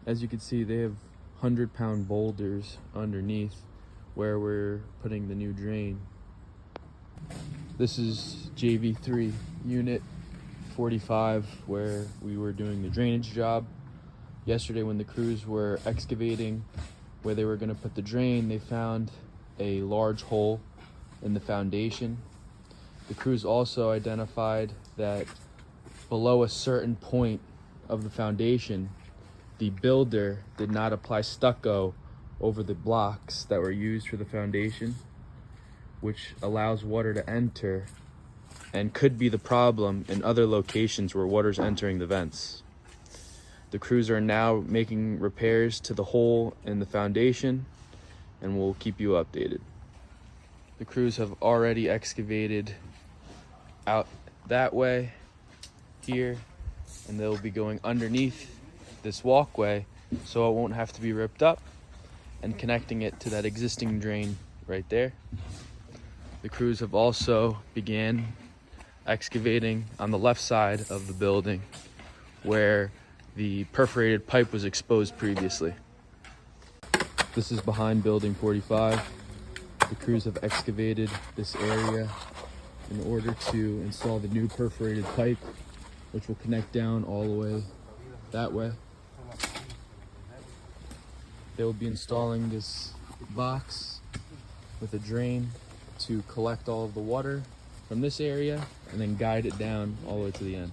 As you can see, they have 100-pound boulders underneath where we're putting the new drain. This is JV3 unit 45 where we were doing the drainage job. Yesterday when the crews were excavating where they were going to put the drain, they found a large hole in the foundation. The crews also identified that below a certain point of the foundation, the builder did not apply stucco over the blocks that were used for the foundation, which allows water to enter and could be the problem in other locations where water's entering the vents. The crews are now making repairs to the hole in the foundation, and we'll keep you updated. The crews have already excavated out that way here, and they'll be going underneath this walkway so it won't have to be ripped up, and connecting it to that existing drain right there. The crews have also began excavating on the left side of the building where the perforated pipe was exposed previously. This is behind building 45. The crews have excavated this area in order to install the new perforated pipe, which will connect down all the way that way. They will be installing this box with a drain to collect all of the water from this area and then guide it down all the way to the end.